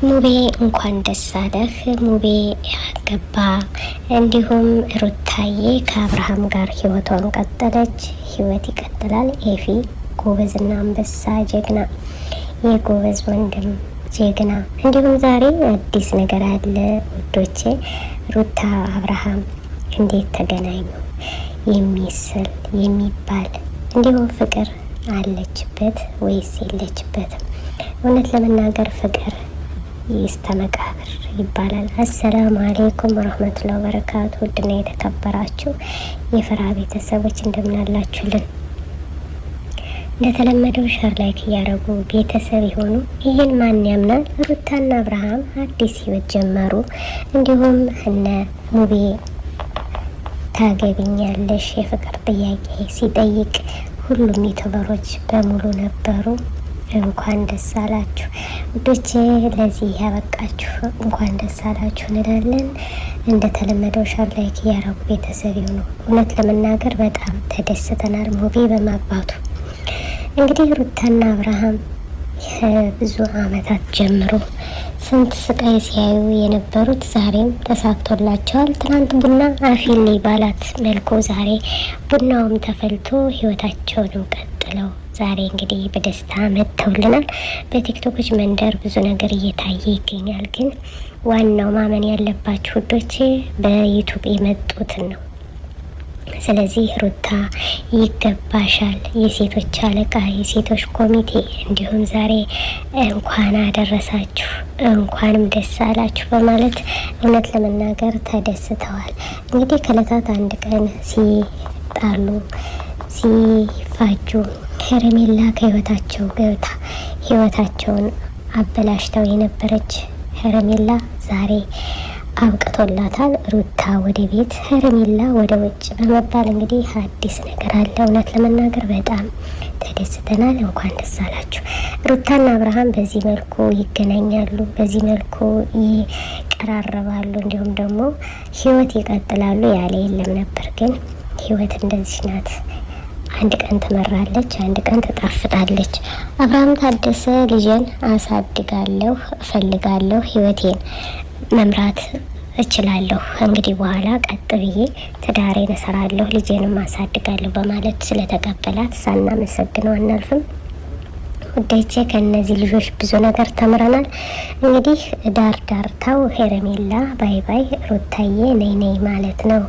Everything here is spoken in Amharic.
ሙቤ እንኳን ደስ አለህ ሙቤ ያገባ። እንዲሁም ሩታዬ ከአብርሃም ጋር ህይወቷን ቀጠለች። ህይወት ይቀጥላል። ኤፊ ጎበዝና አንበሳ ጀግና፣ የጎበዝ ወንድም ጀግና። እንዲሁም ዛሬ አዲስ ነገር አለ ውዶቼ። ሩታ አብርሃም እንዴት ተገናኙ የሚስል የሚባል እንዲሁም ፍቅር አለችበት ወይስ የለችበትም? እውነት ለመናገር ፍቅር ይስተ መቃብር ይባላል። አሰላሙ አሌይኩም ወረህመቱላሂ ወበረካቱ። ውድና የተከበራችሁ የፍራ ቤተሰቦች እንደምናላችሁልን፣ እንደተለመደው ሸር ላይክ እያደረጉ ቤተሰብ የሆኑ ይህን ማን ያምናል? ሩታና አብርሃም አዲስ ህይወት ጀመሩ። እንዲሁም እነ ሙቤ ታገቢኛለሽ የፍቅር ጥያቄ ሲጠይቅ ሁሉም ዩቱበሮች በሙሉ ነበሩ። እንኳን ደስ አላችሁ ውዶቼ፣ ለዚህ ያበቃችሁ እንኳን ደስ አላችሁ እንላለን። እንደተለመደው ሻር ላይክ እያረጉ ቤተሰብ ይሁኑ። እውነት ለመናገር በጣም ተደስተናል ሙቤ በማግባቱ። እንግዲህ ሩታና አብርሃም ብዙ አመታት ጀምሮ ስንት ስቃይ ሲያዩ የነበሩት ዛሬም ተሳክቶላቸዋል። ትናንት ቡና አፊሌ ባላት መልኩ ዛሬ ቡናውም ተፈልቶ ህይወታቸውንም ቀጥለው ዛሬ እንግዲህ በደስታ መጥተውልናል። በቲክቶኮች መንደር ብዙ ነገር እየታየ ይገኛል። ግን ዋናው ማመን ያለባችሁ ውዶቼ በዩቱብ የመጡትን ነው። ስለዚህ ሩታ ይገባሻል፣ የሴቶች አለቃ፣ የሴቶች ኮሚቴ እንዲሁም ዛሬ እንኳን አደረሳችሁ እንኳንም ደስ አላችሁ በማለት እውነት ለመናገር ተደስተዋል። እንግዲህ ከዕለታት አንድ ቀን ሲጣሉ ሲፋጁ ሄርሜላ ከህይወታቸው ገብታ ህይወታቸውን አበላሽተው የነበረች ሄርሜላ ዛሬ አብቅቶላታል። ሩታ ወደ ቤት ሄርሜላ ወደ ውጭ በመባል እንግዲህ አዲስ ነገር አለ። እውነት ለመናገር በጣም ተደስተናል። እንኳን ደስ አላችሁ። ሩታና አብርሃም በዚህ መልኩ ይገናኛሉ፣ በዚህ መልኩ ይቀራረባሉ፣ እንዲሁም ደግሞ ህይወት ይቀጥላሉ ያለ የለም ነበር። ግን ህይወት እንደዚህ ናት። አንድ ቀን ትመራለች፣ አንድ ቀን ትጣፍጣለች። አብርሃም ታደሰ ልጄን አሳድጋለሁ፣ እፈልጋለሁ፣ ህይወቴን መምራት እችላለሁ፣ እንግዲህ በኋላ ቀጥ ብዬ ትዳሬን እሰራለሁ፣ ልጄንም አሳድጋለሁ በማለት ስለተቀበላት ሳናመሰግነው አናልፍም። ውዴቼ ከእነዚህ ልጆች ብዙ ነገር ተምረናል። እንግዲህ ዳር ዳርታው ሄርሜላ ባይ ባይ፣ ሩታዬ ነይ ነይ ማለት ነው።